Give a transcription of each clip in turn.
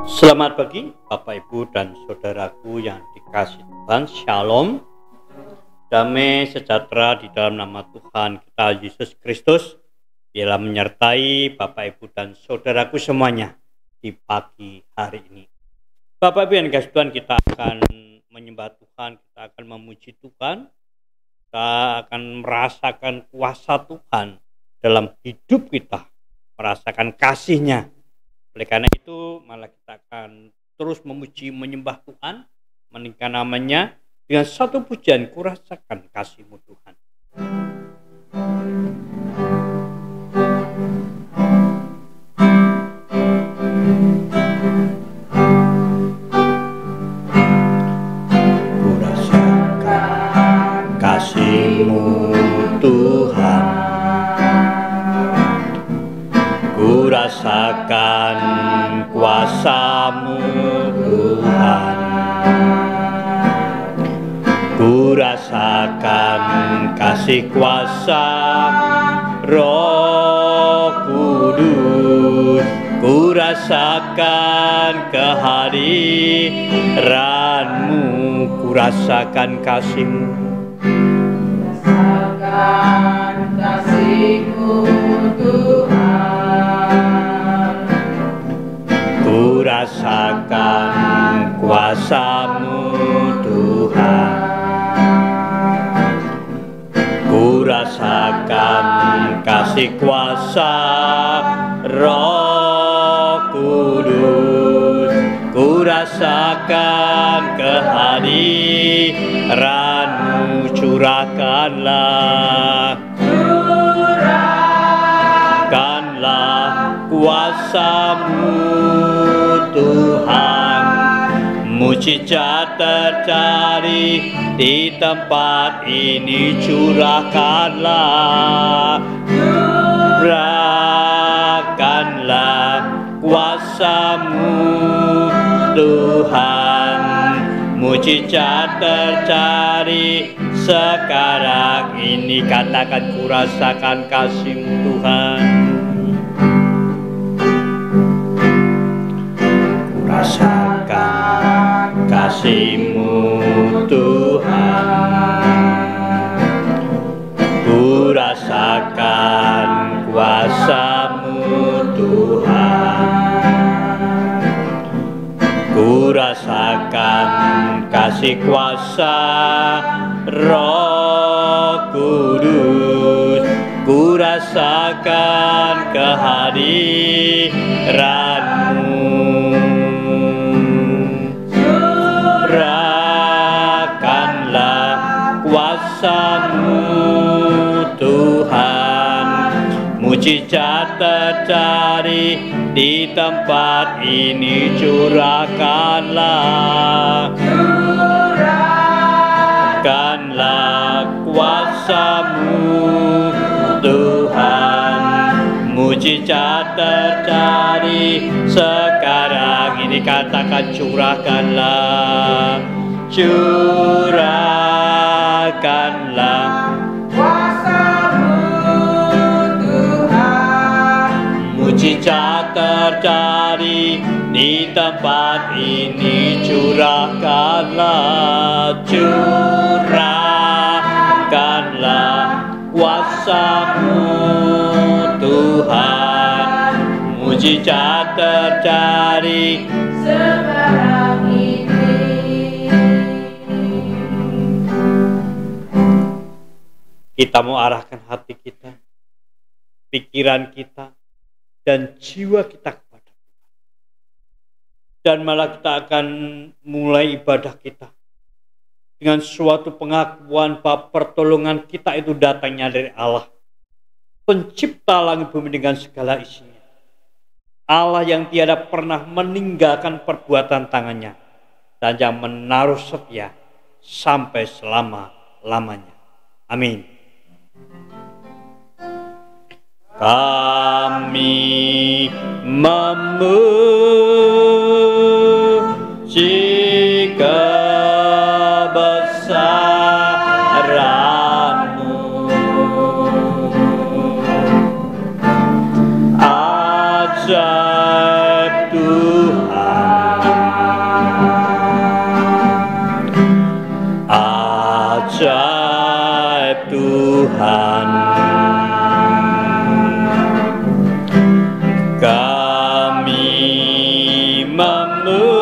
Selamat pagi Bapak Ibu dan Saudaraku yang dikasihi Tuhan. Shalom, damai sejahtera di dalam nama Tuhan kita Yesus Kristus biarlah menyertai Bapak Ibu dan Saudaraku semuanya di pagi hari ini. Bapak Ibu yang dikasihi Tuhan, kita akan menyembah Tuhan, kita akan memuji Tuhan, kita akan merasakan kuasa Tuhan dalam hidup kita, merasakan kasih-Nya. Oleh karena itu, malah kita akan terus memuji, menyembah Tuhan, meninggikan namanya dengan satu pujian, kurasakan kasih-Mu Tuhan. Kurasakan kasih-Mu Tuhan, kurasakan kuasa-Mu Tuhan, kurasakan kasih kuasa Roh Kudus, kurasakan kehadiran-Mu, kurasakan kasih-Mu, kurasakan kasih-Mu Tuhan, kurasakan kuasa-Mu Tuhan, kurasakan kasih kuasa Roh Kudus, kurasakan kehadiran-Mu, curahkanlah kuasa-Mu Tuhan, mujizat terjadi di tempat ini, curahkanlah, curahkanlah kuasa-Mu Tuhan, mujizat terjadi sekarang ini, katakan kurasakan kasih-Mu Tuhan. Kurasakan kasih-Mu Tuhan, kurasakan kuasa-Mu Tuhan, kurasakan kasih kuasa Roh Kudus, kurasakan kehadiran-Mu, curahkanlah kuasa-Mu Tuhan, mujizat terjadi di tempat ini, curahkanlah, curahkanlah kuasa-Mu Tuhan, mujizat terjadi sekarang ini, katakan curahkanlah, curahkanlah kuasa-Mu Tuhan, mujizat terjadi di tempat ini, curahkanlah, curahkanlah kuasa-Mu Tuhan, mujizat terjadi sekarang ini. Kita mau arahkan hati kita, pikiran kita, dan jiwa kita kepada Tuhan. Dan malah kita akan mulai ibadah kita dengan suatu pengakuan bahwa pertolongan kita itu datangnya dari Allah, pencipta langit bumi dengan segala isinya. Allah yang tiada pernah meninggalkan perbuatan tangannya dan yang menaruh setia sampai selama-lamanya. Amin. Kami memuji kebesaran-Mu, ajaib Tuhan, memuji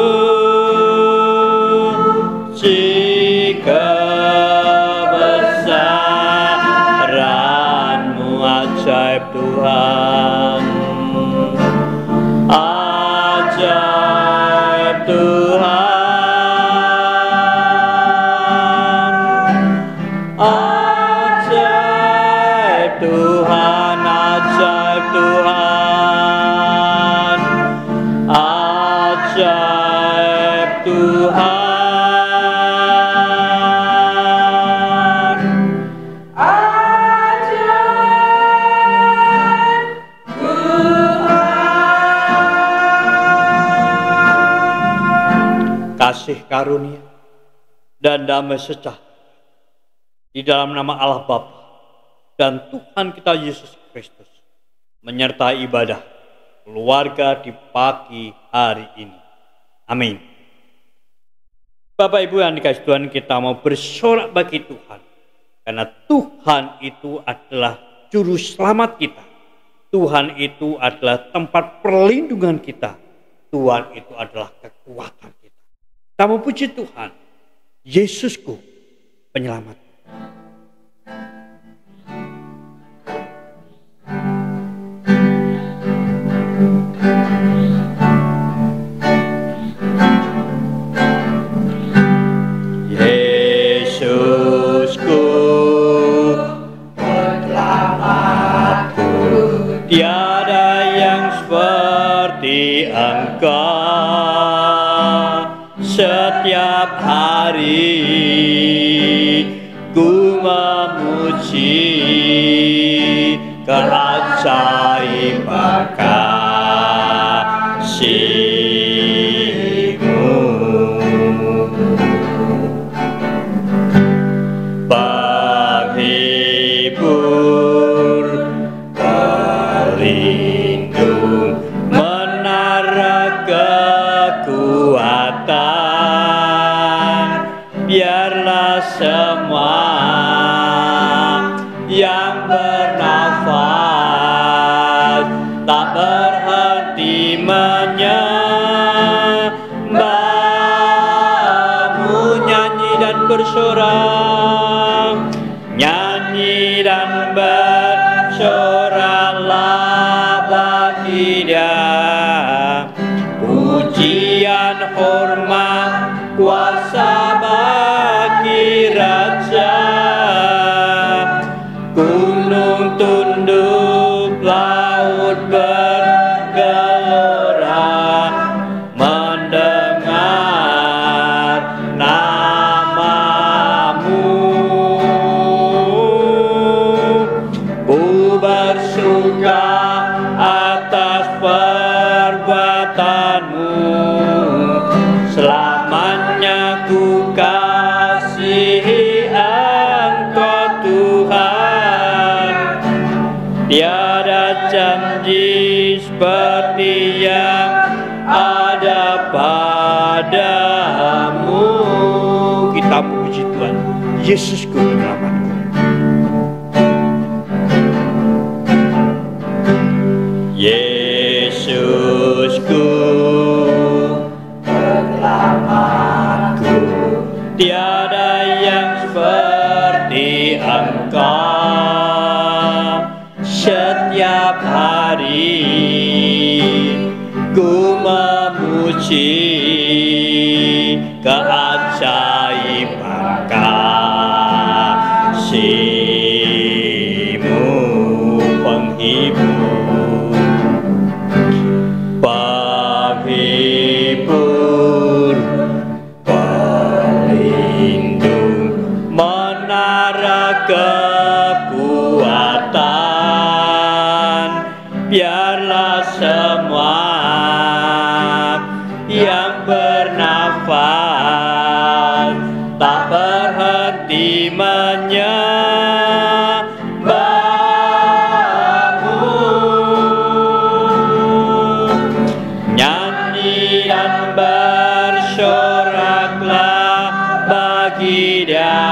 kebesaran-Mu ajaib Tuhan, ajaib Tuhan, ajaib Tuhan, ajaib Tuhan, ajaib Tuhan. Kasih karunia dan damai sejahtera di dalam nama Allah Bapa dan Tuhan kita Yesus Kristus menyertai ibadah keluarga di pagi hari ini. Amin. Bapak Ibu yang dikasihi Tuhan, kita mau bersorak bagi Tuhan karena Tuhan itu adalah juru selamat kita. Tuhan itu adalah tempat perlindungan kita. Tuhan itu adalah kekuatan kita. Kita memuji Tuhan, Yesusku penyelamat. Yesusku penyelamatku, tiada yang seperti Engkau. Setiap hari ku memuji keajaiban kasih-Mu. Penghibur, pelindung, menara kekuatan, biarlah semua yang bernafas tak berhenti menyembah-Mu. Nyanyi dan bersorak, nyanyi dan bersoraklah bagi Dia. Pujian, hormat, kuasa bagi Raja. Gunung tunduk, laut bergelora mendengar nama-Mu. Ku bersuka atas perbuatan-Mu, selamanya ku kasihi Engkau Tuhan. Tiada janji seperti yang ada padamu. Kita puji Tuhan, Yesusku penyelamatku. Yesusku penyelamatku, tiada yang seperti Engkau. Setiap hari ku memuji keajaiban kasih-Mu. Penghibur, penghibur, pelindung, menara kekuatan, biarlah semua yang bernafas tak berhenti menyembah-Mu. Nyanyi dan bersoraklah bagi Dia.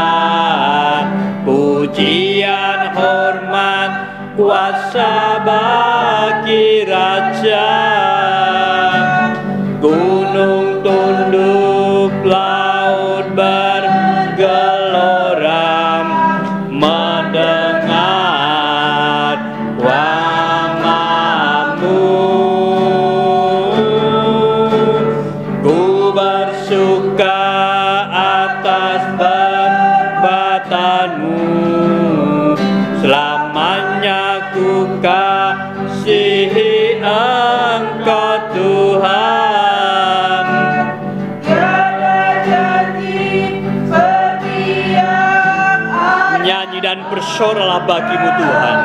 Pujian, hormat, kuasa bagi Raja. Ku tunduk laut bergelora mendengar wamamu. Ku bersuka atas perbuatanmu, selamanya ku kasihi Engkau Tuhan. Tiada janji seperti yang ada Nyanyi dan bersoralah bagimu Tuhan.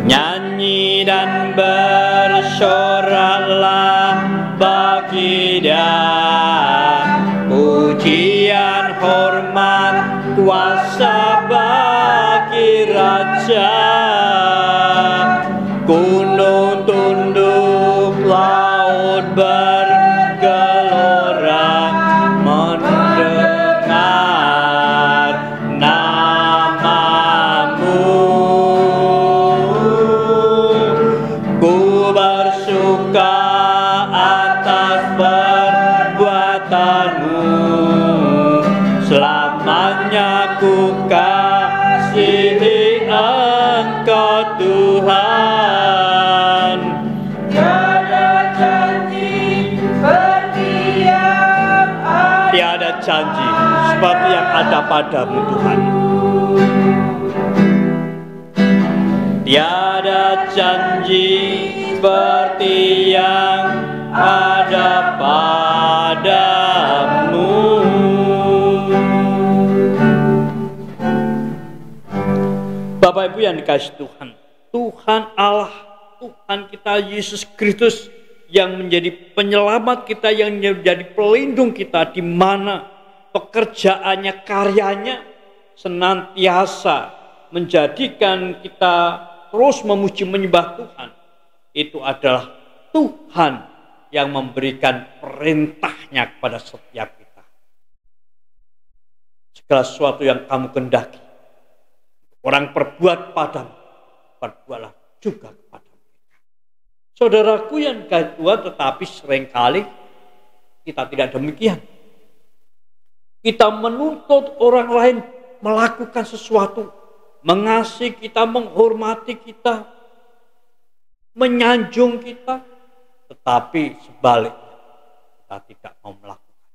Nyanyi dan bersoralah bagi Dia, pujian hormat kuasa bagi Raja. Gunung tunduk, laut bergelora mendengar namamu. Ku bersuka atas perbuatanmu, selamanya ku kasihi Engkau Tuhan. Tiada janji seperti yang ada Tiada janji seperti yang ada padamu Tuhan. Tiada janji seperti yang ada padamu. Bapak Ibu yang dikasihi Tuhan, Tuhan Allah, Tuhan kita Yesus Kristus yang menjadi penyelamat kita, yang menjadi pelindung kita, di mana pekerjaannya, karyanya senantiasa menjadikan kita terus memuji menyembah Tuhan. Itu adalah Tuhan yang memberikan perintahnya kepada setiap kita. Segala sesuatu yang kamu kehendaki orang perbuat padamu, perbuatlah juga kepada mereka. Saudaraku yang dikasihi Tuhan, tetapi seringkali kita tidak demikian. Kita menuntut orang lain melakukan sesuatu, mengasihi kita, menghormati kita, menyanjung kita, tetapi sebaliknya kita tidak mau melakukan.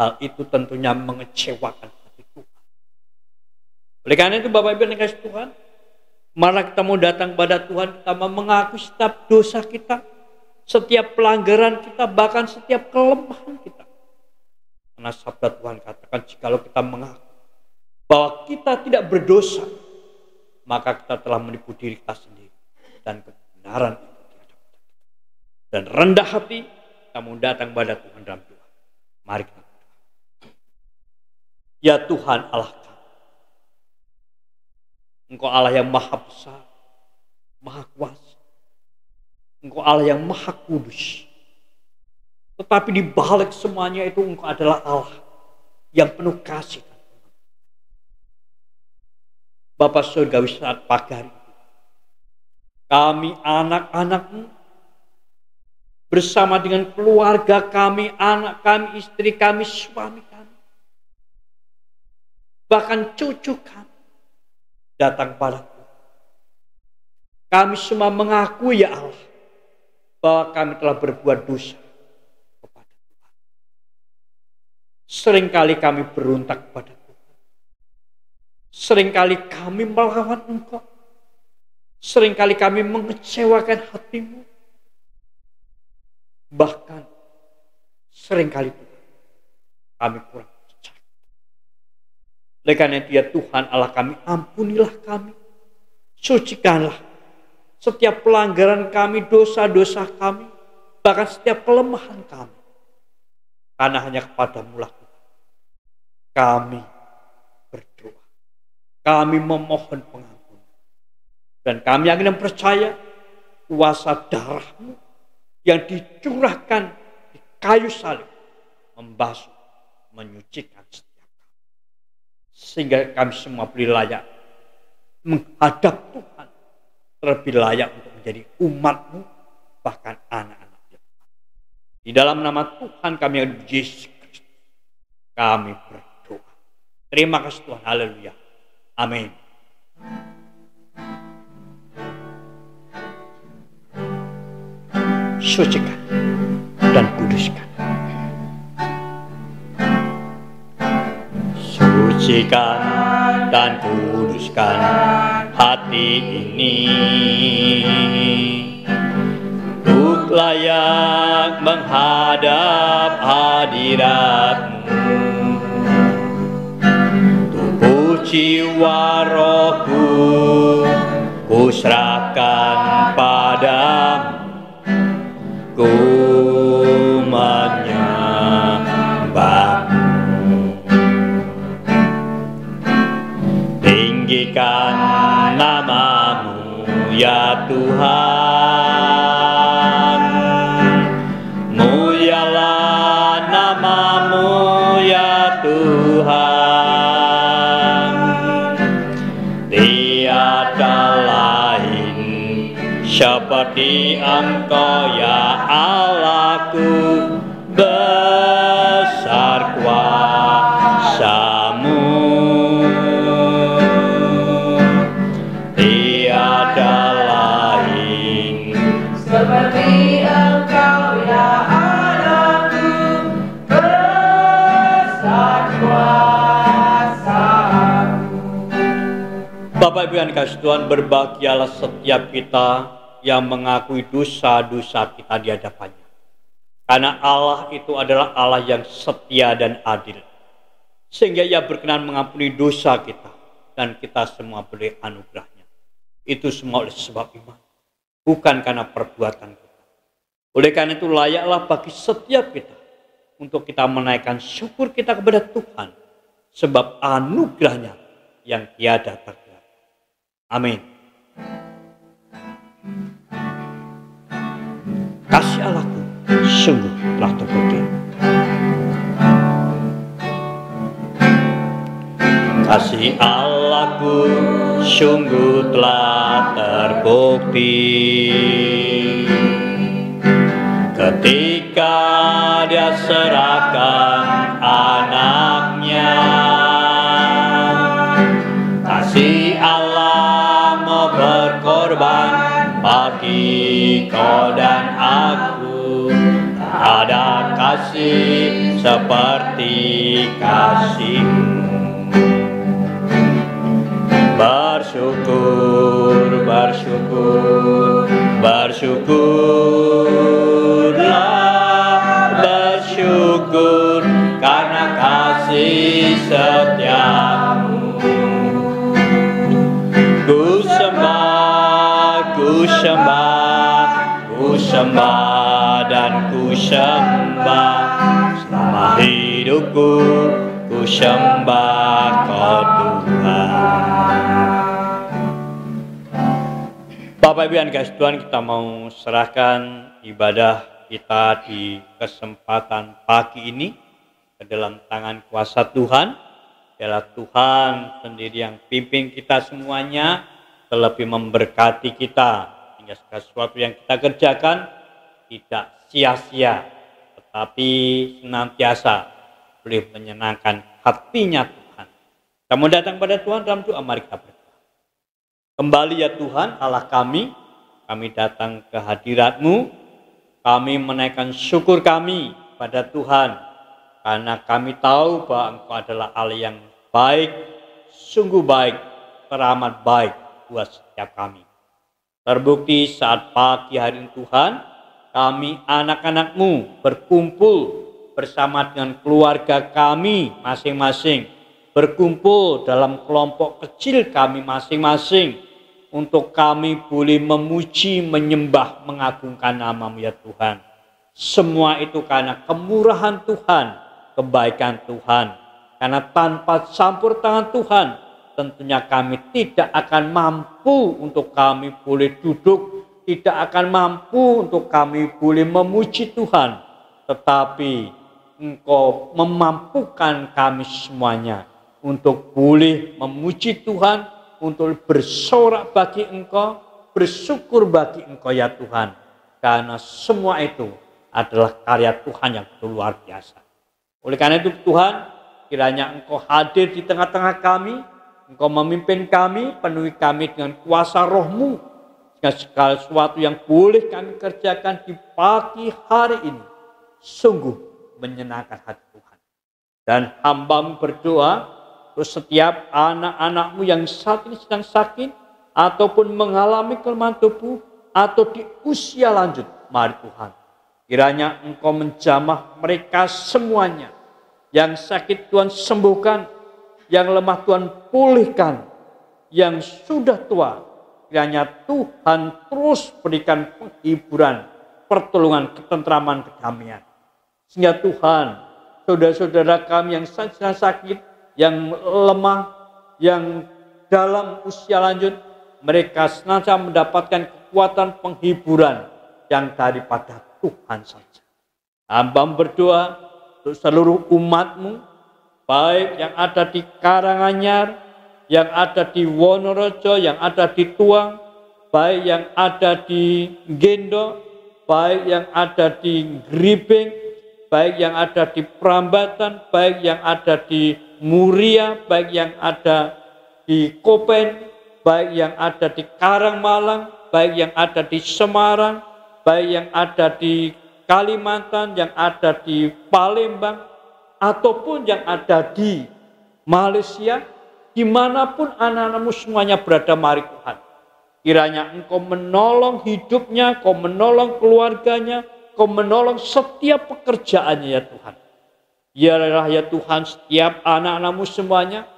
Hal itu tentunya mengecewakan hati Tuhan. Oleh karena itu Bapak Ibu yang dikasihi Tuhan, mari kita mau datang pada Tuhan, kita mau mengaku setiap dosa kita, setiap pelanggaran kita, bahkan setiap kelemahan kita. Karena sabda Tuhan katakan, jikalau kita mengaku bahwa kita tidak berdosa, maka kita telah menipu diri kita sendiri, dan kebenaran itu tidak ada. Dan rendah hati, kita mau datang pada Tuhan dalam doa. Mari kita berdoa. Ya Tuhan Allah kami, Engkau Allah yang maha besar, maha kuasa. Engkau Allah yang maha kudus. Tetapi di balik semuanya itu Engkau adalah Allah yang penuh kasih. Bapa surgawi, saat pagi hari ini, kami anak-anak-Mu bersama dengan keluarga kami, anak kami, istri kami, suami kami, bahkan cucu kami, datang pada Tuhan. Kami semua mengakui ya Allah, bahwa kami telah berbuat dosa kepada Tuhan. Seringkali kami berontak kepada Tuhan. Seringkali kami melawan Engkau. Seringkali kami mengecewakan hati-Mu. Bahkan seringkali Tuhan, kami kurang percaya. Oleh karena itu ya Tuhan Allah kami, ampunilah kami. Sucikanlah setiap pelanggaran kami, dosa-dosa kami, bahkan setiap kelemahan kami. Karena hanya kepada-Mu lah Tuhan kami berdoa. Kami memohon pengampunan. Dan kami yakin dan percaya kuasa darah-Mu yang dicurahkan di kayu salib membasuh, menyucikan setiap kami. Sehingga kami semua boleh layak menghadap Tuhan, terlebih layak untuk menjadi umat-Mu bahkan anak-anaknya. Di dalam nama Tuhan kami Yesus Kristus, kami berdoa. Terima kasih Tuhan, haleluya. Amin. Sucikan dan kuduskan. Sucikan dan kuduskan hati ini untuk layak menghadap hadirat-Mu. Tubuh jiwa rohku ku serahkan padamu, ku menyembah-Mu. Tinggikan nama-Mu ya Tuhan, mulialah nama-Mu ya Tuhan. Tiada lain seperti Engkau ya Allahku, besar kuasa-Mu. Tiada lain seperti Engkau ya Allahku, besar kuasa-Mu. Bapak Ibu yang dikasihi Tuhan, berbahagialah setiap kita yang mengakui dosa-dosa kita di hadapannya. Karena Allah itu adalah Allah yang setia dan adil, sehingga Ia berkenan mengampuni dosa kita, dan kita semua boleh anugerahnya. Itu semua oleh sebab iman, bukan karena perbuatan kita. Oleh karena itu layaklah bagi setiap kita untuk kita menaikkan syukur kita kepada Tuhan, sebab anugerahnya yang tiada terkira. Amin. Kasih Allahku sungguh telah terbukti. Kasih Allahku sungguh telah terbukti ketika Dia serahkan anaknya. Kasih Allah mau berkorban bagi kau dan aku. Tak ada kasih seperti kasih-Mu. Bersyukur, bersyukur, bersyukurlah, bersyukur karena kasih setia-Mu. Ku sembah, ku sembah, ku sembah dan ku sembah selama hidupku. Ku sembah Kau Tuhan. Bapak Ibu yang dikasihi Tuhan, kita mau serahkan ibadah kita di kesempatan pagi ini ke dalam tangan kuasa Tuhan. Biarlah Tuhan sendiri yang pimpin kita semuanya, terlebih memberkati kita hingga segala sesuatu yang kita kerjakan tidak sia-sia, tetapi senantiasa boleh menyenangkan hatinya Tuhan. Kita mau datang pada Tuhan dalam doa, mari kita berdoa. Kembali ya Tuhan Allah kami datang ke hadirat-Mu, kami menaikkan syukur kami pada Tuhan, karena kami tahu bahwa Engkau adalah Allah yang baik, sungguh baik, teramat baik buat setiap kami. Terbukti saat pagi hari Tuhan, kami anak-anak-Mu berkumpul bersama dengan keluarga kami masing-masing, berkumpul dalam kelompok kecil kami masing-masing, untuk kami boleh memuji, menyembah, mengagungkan nama-Mu ya Tuhan. Semua itu karena kemurahan Tuhan, kebaikan Tuhan. Karena tanpa campur tangan Tuhan, tentunya kami tidak akan mampu untuk kami boleh duduk, tidak akan mampu untuk kami boleh memuji Tuhan. Tetapi Engkau memampukan kami semuanya untuk boleh memuji Tuhan, untuk bersorak bagi Engkau, bersyukur bagi Engkau ya Tuhan. karena semua itu adalah karya Tuhan yang luar biasa. Oleh karena itu Tuhan, kiranya Engkau hadir di tengah-tengah kami, Engkau memimpin kami, penuhi kami dengan kuasa Roh-Mu, sehingga segala sesuatu yang boleh kami kerjakan di pagi hari ini sungguh menyenangkan hati Tuhan. Dan hamba-Mu berdoa untuk setiap anak-anak-Mu yang saat ini sedang sakit ataupun mengalami kelemahan tubuh atau di usia lanjut. Mari Tuhan, kiranya Engkau menjamah mereka semuanya. Yang sakit Tuhan sembuhkan, yang lemah Tuhan pulihkan, yang sudah tua kiranya Tuhan terus berikan penghiburan, pertolongan, ketentraman, kedamaian. Sehingga Tuhan, saudara-saudara kami yang sedang sakit, yang lemah, yang dalam usia lanjut, mereka senantiasa mendapatkan kekuatan penghiburan yang daripada Tuhan saja. Hamba berdoa untuk seluruh umat-Mu, baik yang ada di Karanganyar, yang ada di Wonorejo, yang ada di Tuang, baik yang ada di Gendo, baik yang ada di Gribeng, baik yang ada di Prambatan, baik yang ada di Muria, baik yang ada di Kopen, baik yang ada di Karangmalang, baik yang ada di Semarang, baik yang ada di Kalimantan, yang ada di Palembang, ataupun yang ada di Malaysia, dimanapun anak-anak-Mu semuanya berada, mari Tuhan. Kiranya Engkau menolong hidupnya, Engkau menolong keluarganya, Engkau menolong setiap pekerjaannya ya Tuhan. Biarlah ya Tuhan setiap anak-anak-Mu semuanya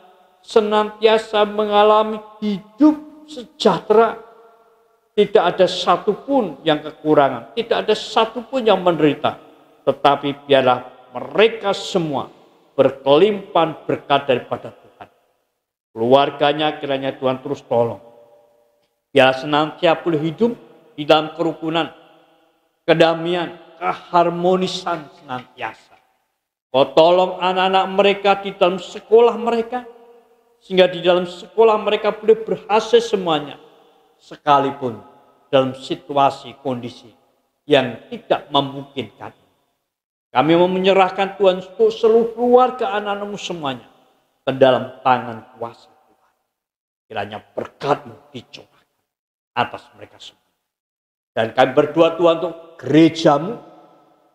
senantiasa mengalami hidup sejahtera. Tidak ada satupun yang kekurangan, tidak ada satupun yang menderita. Tetapi biarlah mereka semua berkelimpahan berkat daripada Tuhan. Keluarganya kiranya Tuhan terus tolong. Biar senantiasa pulih hidup di dalam kerukunan, kedamaian, keharmonisan senantiasa. Kau tolong anak-anak mereka di dalam sekolah mereka, sehingga di dalam sekolah mereka boleh berhasil semuanya. Sekalipun dalam situasi kondisi yang tidak memungkinkan. Kami mau menyerahkan Tuhan untuk seluruh keluarga anak-anak-Mu semuanya ke dalam tangan kuasa Tuhan. Kiranya berkat-Mu dicurahkan atas mereka semua. Dan kami berdoa Tuhan untuk gereja-Mu,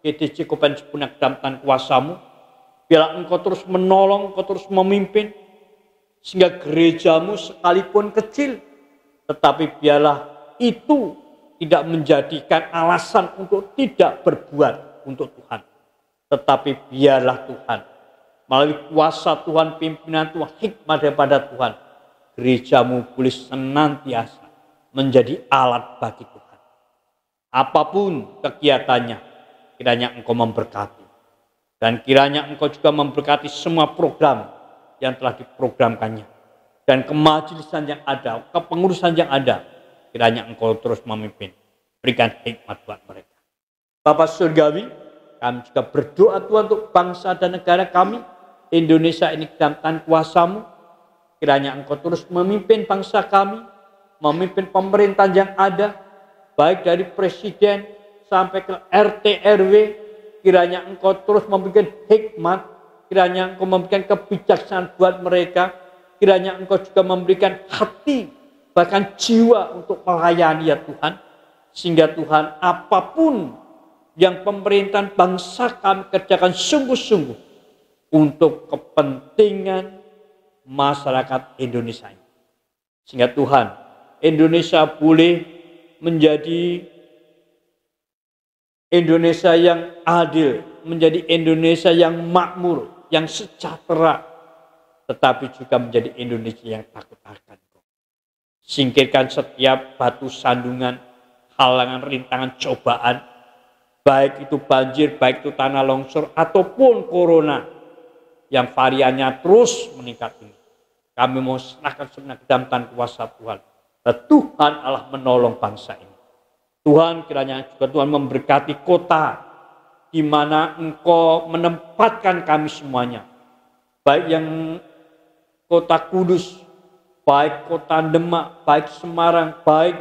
GDC Kopen Sepunak dalam tangan kuasa-Mu. Biarlah Engkau terus menolong, Engkau terus memimpin, sehingga gereja-Mu sekalipun kecil, tetapi biarlah itu tidak menjadikan alasan untuk tidak berbuat untuk Tuhan. Tetapi biarlah Tuhan, melalui kuasa Tuhan, pimpinan Tuhan, hikmat daripada Tuhan, gereja-Mu boleh senantiasa menjadi alat bagi Tuhan. Apapun kegiatannya, kiranya Engkau memberkati. Dan kiranya Engkau juga memberkati semua program yang telah diprogramkannya. Dan kemajelisan yang ada, kepengurusan yang ada, kiranya Engkau terus memimpin. Berikan hikmat buat mereka. Bapa Surgawi, kami juga berdoa Tuhan untuk bangsa dan negara kami. Indonesia ini dalam tangan kuasa-Mu. Kiranya Engkau terus memimpin bangsa kami, memimpin pemerintahan yang ada, baik dari presiden sampai ke RT RW. Kiranya Engkau terus memberikan hikmat, kiranya Engkau memberikan kebijaksanaan buat mereka. Kiranya Engkau juga memberikan hati, bahkan jiwa untuk melayani ya Tuhan. Sehingga Tuhan, apapun yang pemerintahan bangsa kami kerjakan sungguh-sungguh untuk kepentingan masyarakat Indonesia ini. Sehingga Tuhan, Indonesia boleh menjadi Indonesia yang adil, menjadi Indonesia yang makmur, yang sejahtera, tetapi juga menjadi Indonesia yang takut akan Engkau. Singkirkan setiap batu sandungan, halangan, rintangan, cobaan, baik itu banjir, baik itu tanah longsor, ataupun corona yang variannya terus meningkat ini. Kami mau serahkan sebenarnya ke dalam tangan kuasa Tuhan. Dan Tuhan Allah menolong bangsa ini. Tuhan kiranya juga Tuhan memberkati kota di mana Engkau menempatkan kami semuanya. Baik yang Kota Kudus, baik Kota Demak, baik Semarang, baik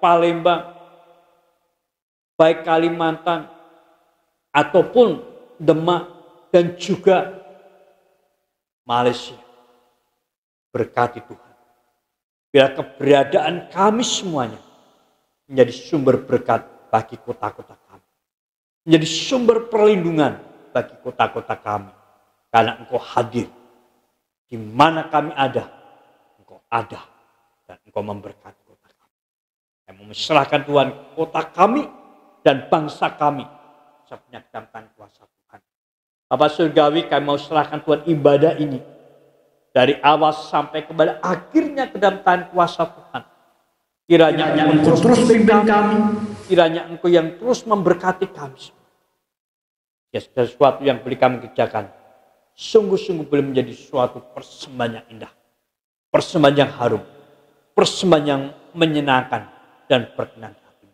Palembang, baik Kalimantan ataupun Demak dan juga Malaysia. Berkati Tuhan. Biar keberadaan kami semuanya menjadi sumber berkat bagi kota-kota kami. Menjadi sumber perlindungan bagi kota-kota kami. Karena Engkau hadir. Di mana kami ada, Engkau ada. Dan Engkau memberkati kota kami. Kami menyerahkan Tuhan kota kami dan bangsa kami. Sepenuhnya dalam tangan kuasa Tuhan. Bapak Surgawi, kami mau serahkan Tuhan ibadah ini. Dari awal sampai kepada akhirnya ke dalam tangan kuasa Tuhan. Kiranya Engkau terus pimpin kami. Kiranya Engkau yang terus memberkati kami. Ya, sesuatu yang boleh kami kerjakan. Sungguh-sungguh boleh menjadi suatu persembahan yang indah. Persembahan yang harum. Persembahan yang menyenangkan dan berkenan hati.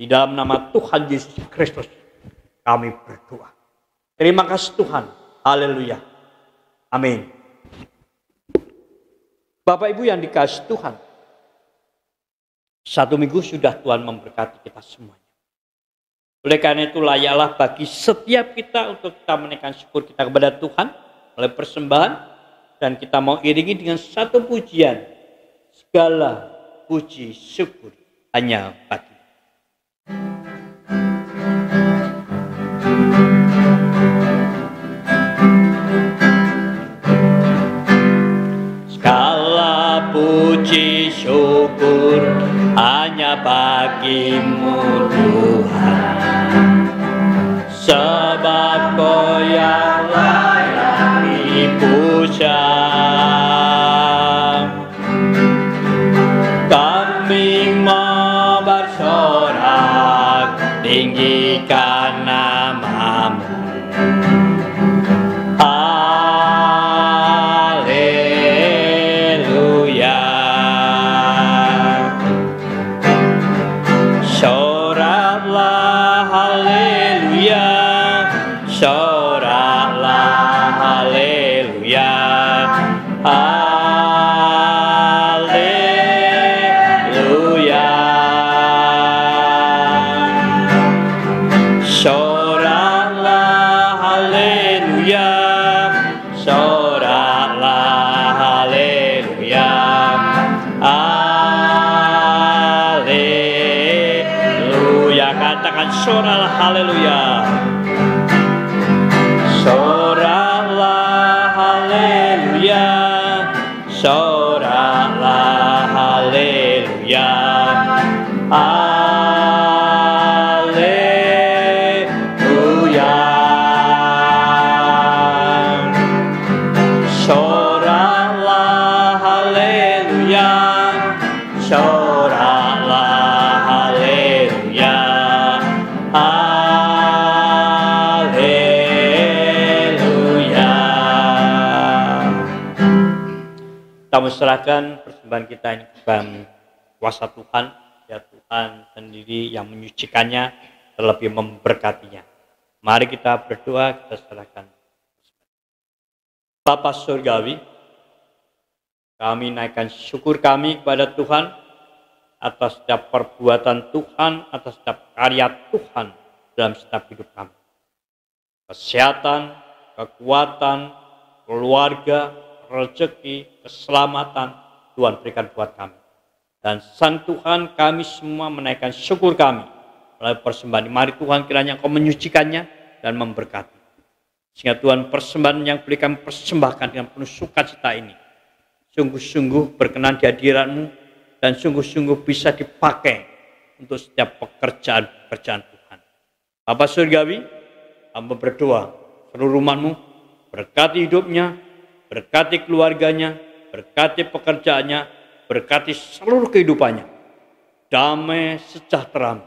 Di dalam nama Tuhan Yesus Kristus kami berdoa. Terima kasih Tuhan. Haleluya. Amin. Bapak Ibu yang dikasihi Tuhan. 1 minggu sudah Tuhan memberkati kita semuanya. Oleh karena itu layaklah bagi setiap kita untuk kita menaikkan syukur kita kepada Tuhan oleh persembahan. Dan kita mau iringi dengan satu pujian. Segala puji syukur hanya bagi. Segala puji syukur hanya bagimu Tuhan. Sebab Kau yang layak dipuja. Kami mau bersorak tinggikan nama-Mu. Haleluya. Soraklah haleluya. Soraklah haleluya. Haleluya. Soraklah haleluya. Soraklah haleluya. Haleluya. Katakan soraklah haleluya. Soraklah haleluya. Soraklah haleluya. Haleluya. Soraklah haleluya. Soraklah haleluya. Haleluya. Kita serahkan persembahan kita ini kepada kuasa Tuhan. Ya Tuhan sendiri yang menyucikannya, terlebih memberkatinya. Mari kita berdoa, kita serahkan. Bapa Surgawi, kami naikkan syukur kami kepada Tuhan atas setiap perbuatan Tuhan, atas setiap karya Tuhan dalam setiap hidup kami. Kesehatan, kekuatan, keluarga, rezeki, keselamatan Tuhan berikan buat kami. Dan Sang Tuhan, kami semua menaikkan syukur kami melalui persembahan. Mari Tuhan kiranya Engkau menyucikannya dan memberkati. Sehingga Tuhan persembahan yang boleh kami persembahkan dengan penuh sukacita ini sungguh-sungguh berkenan di hadirat-Mu dan sungguh-sungguh bisa dipakai untuk setiap pekerjaan Tuhan. Bapa Surgawi, hamba berdoa seluruh umat-Mu, berkati hidupnya, berkati keluarganya, berkati pekerjaannya, berkati seluruh kehidupannya. Damai sejahtera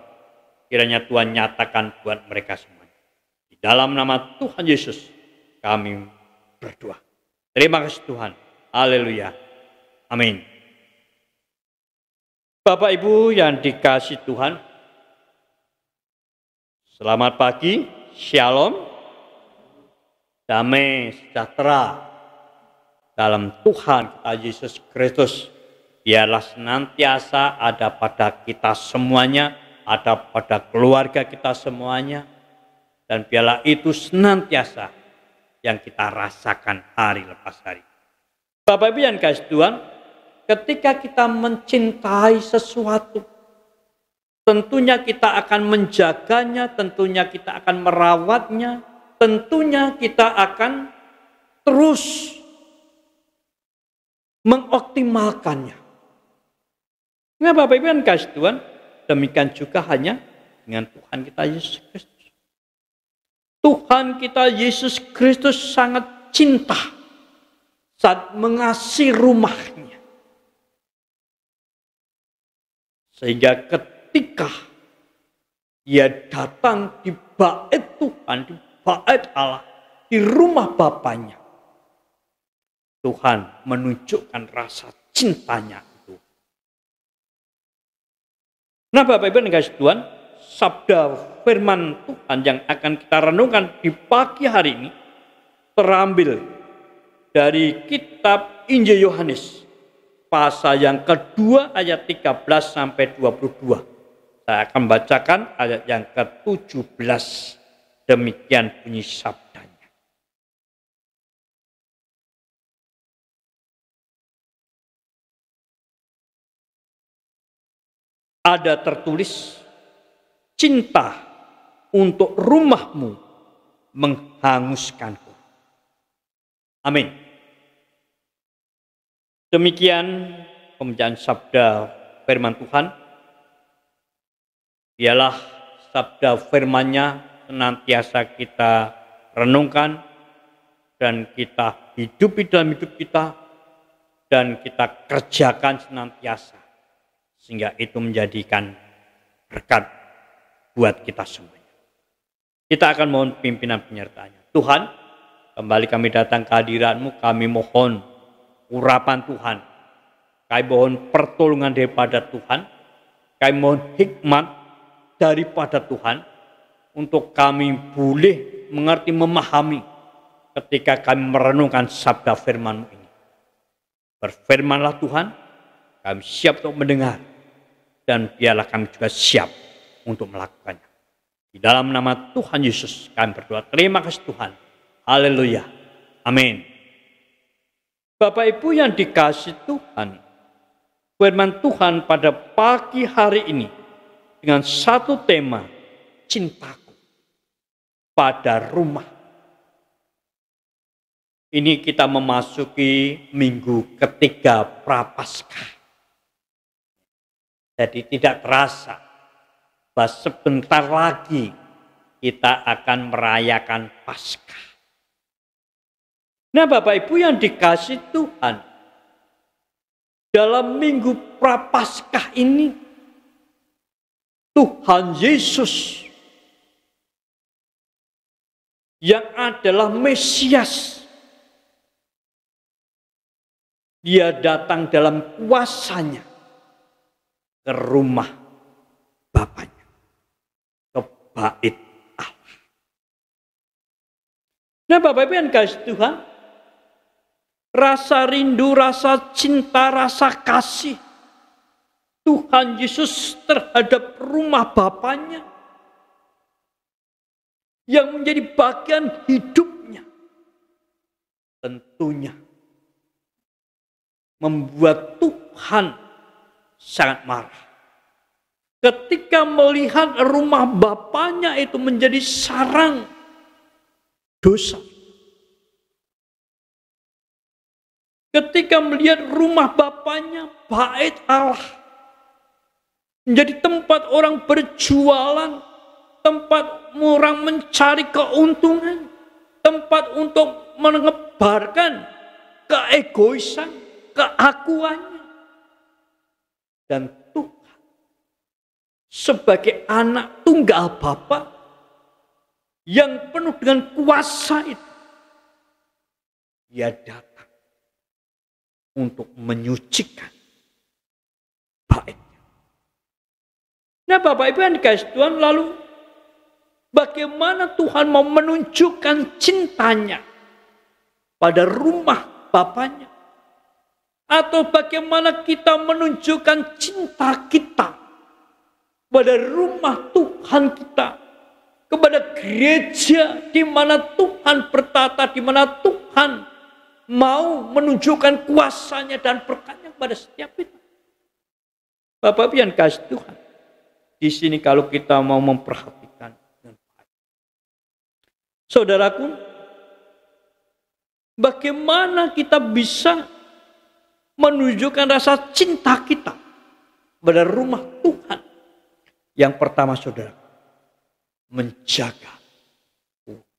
kiranya Tuhan nyatakan buat mereka semuanya. Di dalam nama Tuhan Yesus kami berdoa. Terima kasih Tuhan. Haleluya. Amin. Bapak Ibu yang dikasihi Tuhan, selamat pagi, shalom, damai sejahtera dalam Tuhan kita Yesus Kristus biarlah senantiasa ada pada kita semuanya. ada pada keluarga kita semuanya, dan biarlah itu senantiasa yang kita rasakan hari lepas hari. Bapak Ibu yang kasih Tuhan, ketika kita mencintai sesuatu, tentunya kita akan menjaganya, tentunya kita akan merawatnya, tentunya kita akan terus mengoptimalkannya. Nah Bapak Ibu yang kasih Tuhan, demikian juga hanya dengan Tuhan kita Yesus Kristus. Tuhan kita Yesus Kristus sangat cinta saat mengasihi rumahnya. Sehingga ketika Dia datang di bait Tuhan, di bait Allah, di rumah Bapaknya, Tuhan menunjukkan rasa cintanya itu. Nah Bapak Ibu yang kasih Tuhan, sabda firman Tuhan yang akan kita renungkan di pagi hari ini terambil dari kitab Injil Yohanes pasal yang kedua ayat 13 sampai 22. Saya akan bacakan ayat yang ke-17. Demikian bunyi sabdanya. Ada tertulis, cinta untuk rumahmu menghanguskanku. Amin. Demikian pembacaan sabda firman Tuhan. Biarlah sabda firman-Nya senantiasa kita renungkan dan kita hidupi dalam hidup kita dan kita kerjakan senantiasa sehingga itu menjadikan berkat buat kita semuanya. Kita akan mohon pimpinan penyertanya. Tuhan, kembali kami datang ke hadirat-Mu, kami mohon urapan Tuhan. Kami mohon pertolongan daripada Tuhan. Kami mohon hikmat daripada Tuhan untuk kami boleh mengerti, memahami ketika kami merenungkan sabda firman-Mu ini. Berfirmanlah Tuhan, kami siap untuk mendengar dan biarlah kami juga siap untuk melakukannya. Di dalam nama Tuhan Yesus kami berdoa. Terima kasih Tuhan. Haleluya. Amin. Bapak Ibu yang dikasihi Tuhan, firman Tuhan pada pagi hari ini dengan satu tema, cintaku pada rumah. Ini kita memasuki minggu ketiga Prapaskah. Jadi tidak terasa bahwa sebentar lagi kita akan merayakan Paskah. Nah Bapak Ibu yang dikasihi Tuhan, dalam minggu Prapaskah ini Tuhan Yesus yang adalah Mesias, Dia datang dalam kuasanya ke rumah Bapaknya, ke bait Allah. Nah Bapak Ibu yang dikasihi Tuhan, rasa rindu, rasa cinta, rasa kasih Tuhan Yesus terhadap rumah Bapaknya yang menjadi bagian hidupnya, tentunya membuat Tuhan sangat marah ketika melihat rumah Bapaknya itu menjadi sarang dosa. Ketika melihat rumah Bapaknya, bait Allah, menjadi tempat orang berjualan, tempat orang mencari keuntungan, tempat untuk menyebarkan keegoisan, keakuannya. Dan Tuhan sebagai anak tunggal Bapa yang penuh dengan kuasa itu, Dia datang untuk menyucikan bait. Nah Bapak Ibu yang dikasihi Tuhan, lalu bagaimana Tuhan mau menunjukkan cintanya pada rumah Bapaknya? Atau bagaimana kita menunjukkan cinta kita kepada rumah Tuhan kita, kepada gereja di mana Tuhan bertata, di mana Tuhan mau menunjukkan kuasanya dan berkatnya kepada setiap kita. Bapak Ibu yang kasih Tuhan, di sini kalau kita mau memperhatikan dengan baik, saudaraku, bagaimana kita bisa menunjukkan rasa cinta kita pada rumah Tuhan? Yang pertama, saudara, menjaga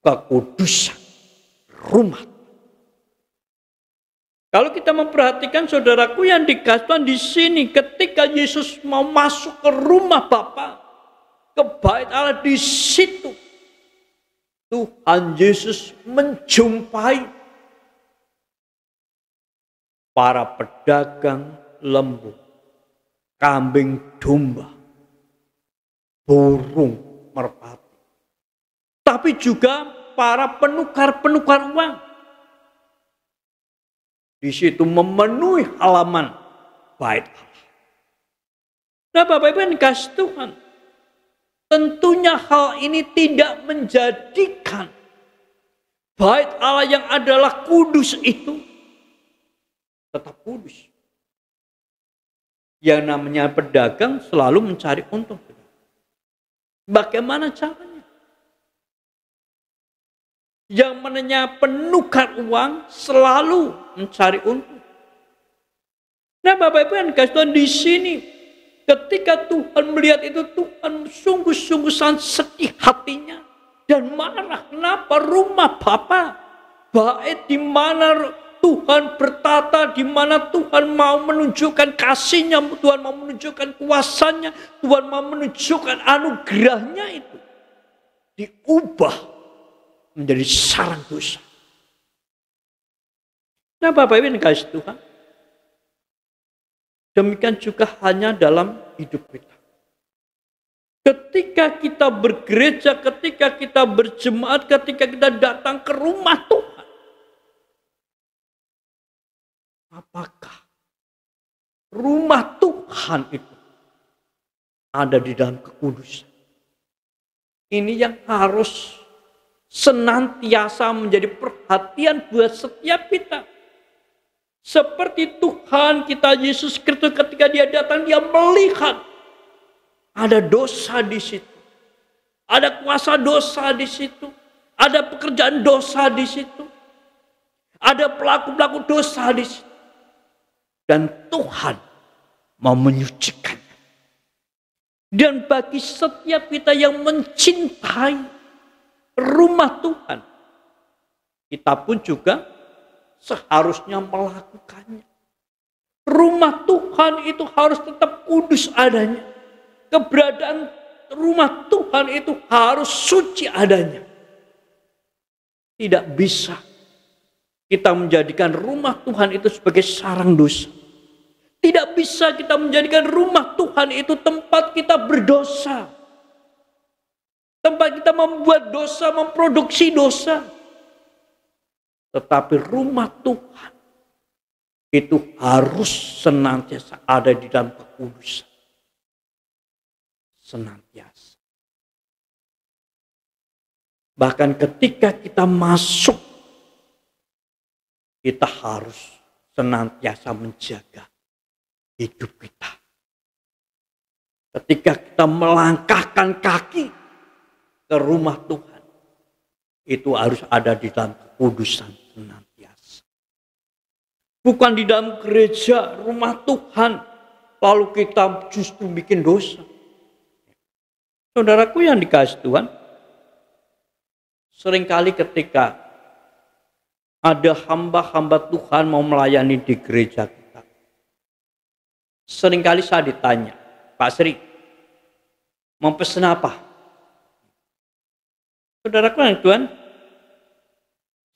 kekudusan rumah. Kalau kita memperhatikan, saudaraku yang dikasih Tuhan, di sini ketika Yesus mau masuk ke rumah Bapa, ke bait Allah, di situ Tuhan Yesus menjumpai para pedagang lembu, kambing domba, burung merpati, tapi juga para penukar-penukar uang. Di situ memenuhi halaman bait Allah. Nah, Bapak Ibu yang dikasih Tuhan, tentunya hal ini tidak menjadikan bait Allah yang adalah kudus itu tetap kudus. Yang namanya pedagang selalu mencari untung. Bagaimana caranya? Yang namanya penukar uang selalu mencari untung. Nah, Bapak Ibu yang dikasih Tuhan, di sini ketika Tuhan melihat itu, Tuhan sungguh-sungguh sangat sedih hatinya dan marah. Kenapa rumah Bapa, bait di mana Tuhan bertata, di mana Tuhan mau menunjukkan kasih-Nya, Tuhan mau menunjukkan kuasa-Nya, Tuhan mau menunjukkan anugerah-Nya itu diubah menjadi sarang dosa. Nah, Bapak Ibu yang dikasihi Tuhan, demikian juga hanya dalam hidup kita. Ketika kita bergereja, ketika kita berjemaat, ketika kita datang ke rumah Tuhan, apakah rumah Tuhan itu ada di dalam kekudusan? Ini yang harus senantiasa menjadi perhatian buat setiap kita. Seperti Tuhan kita Yesus Kristus ketika Dia datang, Dia melihat ada dosa di situ, ada kuasa dosa di situ, ada pekerjaan dosa di situ, ada pelaku-pelaku dosa di situ, dan Tuhan mau menyucikan. Dan bagi setiap kita yang mencintai rumah Tuhan, kita pun juga seharusnya melakukannya. Rumah Tuhan itu harus tetap kudus adanya. Keberadaan rumah Tuhan itu harus suci adanya. Tidak bisa kita menjadikan rumah Tuhan itu sebagai sarang dosa. Tidak bisa kita menjadikan rumah Tuhan itu tempat kita berdosa. Tempat kita membuat dosa, memproduksi dosa. Tetapi rumah Tuhan itu harus senantiasa ada di dalam kekudusan. Senantiasa. Bahkan ketika kita masuk, kita harus senantiasa menjaga hidup kita. Ketika kita melangkahkan kaki ke rumah Tuhan, itu harus ada di dalam kekudusan senantiasa. Bukan di dalam gereja, rumah Tuhan, lalu kita justru bikin dosa. Saudaraku yang dikasihi Tuhan, seringkali ketika ada hamba-hamba Tuhan mau melayani di gereja kita, seringkali saya ditanya, Pak Sri, mau pesen apa? Saudaraku yang Tuhan,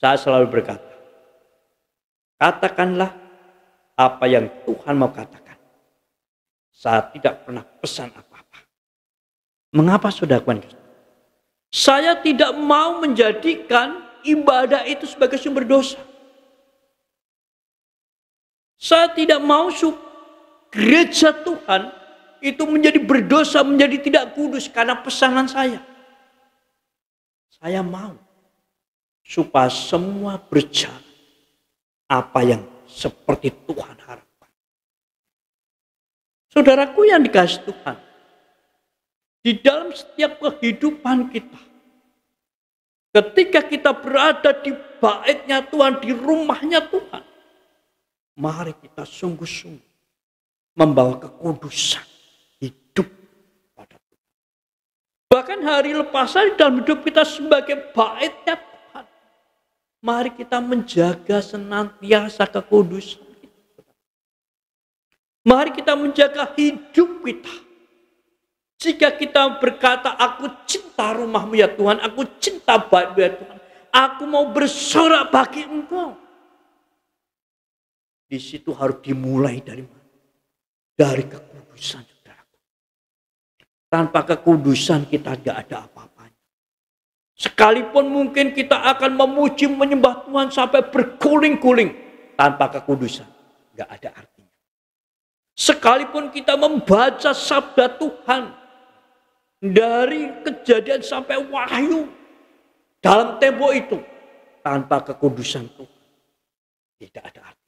saya selalu berkata, katakanlah apa yang Tuhan mau katakan. Saya tidak pernah pesan apa-apa. Mengapa saudaraku? Saya tidak mau menjadikan ibadah itu sebagai sumber dosa. Saya tidak mau gereja Tuhan itu menjadi berdosa, menjadi tidak kudus karena pesanan saya. Saya mau supaya semua berjalan apa yang seperti Tuhan harapkan. Saudaraku yang dikasihi Tuhan, di dalam setiap kehidupan kita, ketika kita berada di baitnya Tuhan, di rumahnya Tuhan, mari kita sungguh-sungguh membawa kekudusan hidup pada Tuhan. Bahkan hari lepasan dalam hidup kita sebagai baitnya Tuhan, mari kita menjaga senantiasa kekudusan kita. Mari kita menjaga hidup kita. Jika kita berkata, aku cinta rumahmu ya Tuhan, aku cinta baitmu ya Tuhan, aku mau bersorak bagi Engkau. Di situ harus dimulai dari mana? Dari kekudusan, saudaraku. Tanpa kekudusan kita tidak ada apa-apanya. Sekalipun mungkin kita akan memuji menyembah Tuhan sampai berguling-guling, tanpa kekudusan tidak ada artinya. Sekalipun kita membaca sabda Tuhan dari Kejadian sampai Wahyu dalam tempo itu, tanpa kekudusan Tuhan tidak ada arti.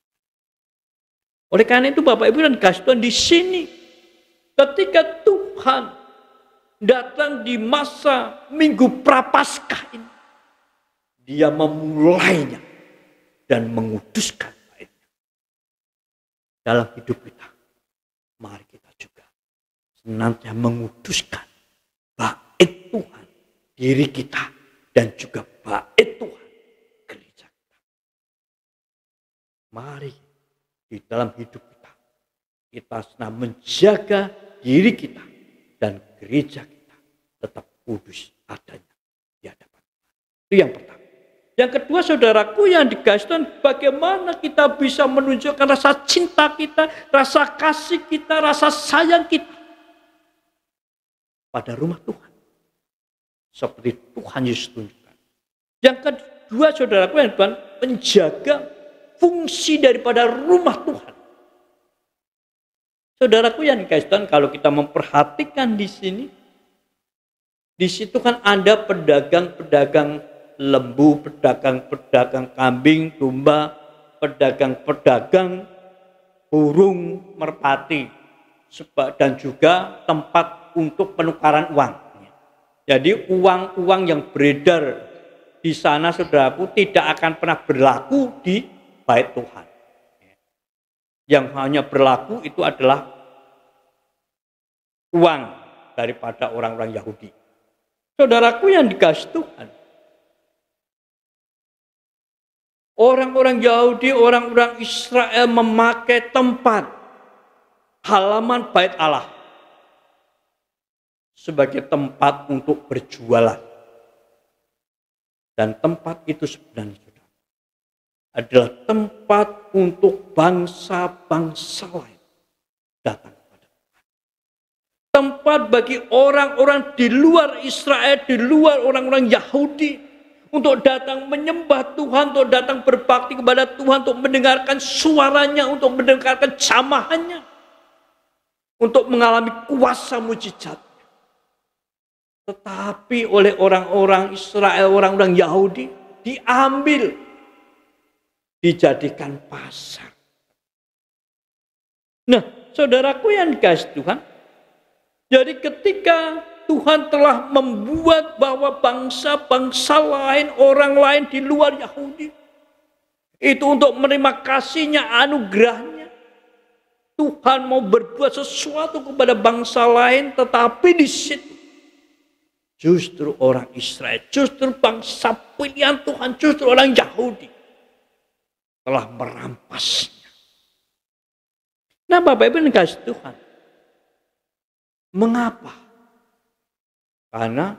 Oleh karena itu Bapak Ibu dan kasih Tuhan, di sini ketika Tuhan datang di masa Minggu Prapaskah ini, Dia memulainya dan menguduskan baitnya dalam hidup kita. Mari kita juga senantiasa menguduskan bait Tuhan, diri kita, dan juga bait Tuhan, gereja kita. Mari di dalam hidup kita senang menjaga diri kita dan gereja kita tetap kudus adanya di hadapan Tuhan. Itu yang pertama. Yang kedua, saudaraku yang dikasihi Tuhan, bagaimana kita bisa menunjukkan rasa cinta kita, rasa kasih kita, rasa sayang kita pada rumah Tuhan, seperti Tuhan Yesus tunjukkan. Yang kedua, saudaraku yang Tuhan, menjaga fungsi daripada rumah Tuhan. Saudaraku yang dikasihi Tuhan, kalau kita memperhatikan di sini, di situ kan ada pedagang-pedagang lembu, pedagang-pedagang kambing, domba, pedagang-pedagang burung merpati, dan juga tempat untuk penukaran uang. Jadi uang-uang yang beredar di sana, saudaraku, tidak akan pernah berlaku di bait Tuhan. Yang hanya berlaku itu adalah uang daripada orang-orang Yahudi. Saudaraku yang dikasihi Tuhan, orang-orang Yahudi, orang-orang Israel memakai tempat halaman bait Allah sebagai tempat untuk berjualan. Dan tempat itu sebenarnya adalah tempat untuk bangsa-bangsa lain datang kepada Tuhan. Tempat bagi orang-orang di luar Israel, di luar orang-orang Yahudi, untuk datang menyembah Tuhan, untuk datang berbakti kepada Tuhan, untuk mendengarkan suaranya, untuk mendengarkan jamahannya, untuk mengalami kuasa mujizat. Tetapi oleh orang-orang Israel, orang-orang Yahudi, diambil, dijadikan pasar. Nah, saudaraku yang dikasihi Tuhan, jadi ketika Tuhan telah membuat bahwa bangsa-bangsa lain, orang lain di luar Yahudi, itu untuk menerima kasih-Nya, anugerah-Nya, Tuhan mau berbuat sesuatu kepada bangsa lain, tetapi di situ justru orang Israel, justru bangsa pilihan Tuhan, justru orang Yahudi telah merampasnya. Nah, Bapak Ibu yang dikasihi Tuhan, mengapa? Karena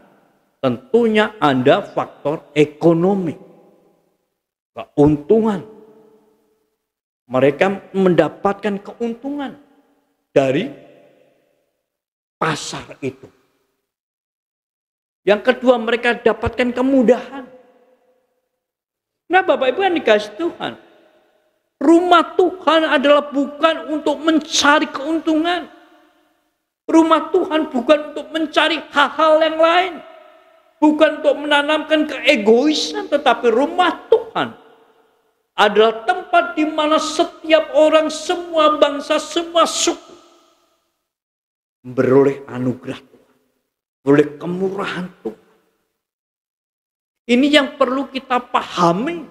tentunya ada faktor ekonomi, keuntungan. Mereka mendapatkan keuntungan dari pasar itu. Yang kedua, mereka dapatkan kemudahan. Nah, Bapak Ibu yang dikasihi Tuhan, rumah Tuhan adalah bukan untuk mencari keuntungan. Rumah Tuhan bukan untuk mencari hal-hal yang lain. Bukan untuk menanamkan keegoisan, tetapi rumah Tuhan adalah tempat di mana setiap orang, semua bangsa, semua suku beroleh anugerah Tuhan, beroleh kemurahan Tuhan. Ini yang perlu kita pahami.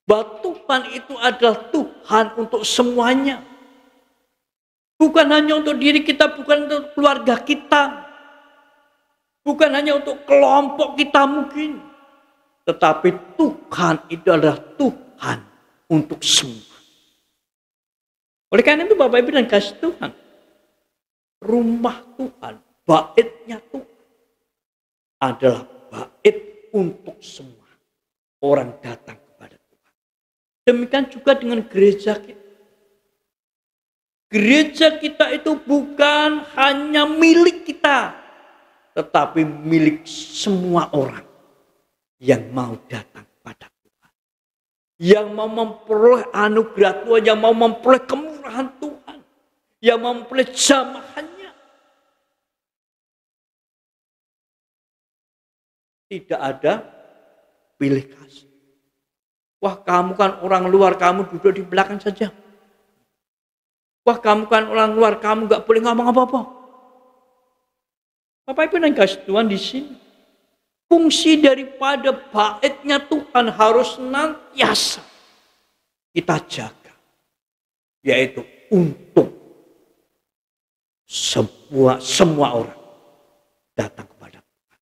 Bahwa Tuhan itu adalah Tuhan untuk semuanya. Bukan hanya untuk diri kita, bukan untuk keluarga kita. Bukan hanya untuk kelompok kita mungkin. Tetapi Tuhan itu adalah Tuhan untuk semua. Oleh karena itu Bapak Ibu dan kasih Tuhan, rumah Tuhan, baitnya Tuhan adalah bait untuk semua orang datang kepada Tuhan. Demikian juga dengan gereja kita. Gereja kita itu bukan hanya milik kita, tetapi milik semua orang yang mau datang pada Tuhan. Yang mau memperoleh anugerah Tuhan, yang mau memperoleh kemurahan Tuhan, yang mau memperoleh jamahannya. Tidak ada pilih kasih. Wah, kamu kan orang luar, kamu duduk di belakang saja. Wah, kamu kan orang luar, kamu gak boleh ngomong apa-apa. Bapak Ibu dan kasih Tuhan di sini, fungsi daripada baitnya Tuhan harus senantiasa kita jaga, yaitu untuk semua orang datang kepada Tuhan.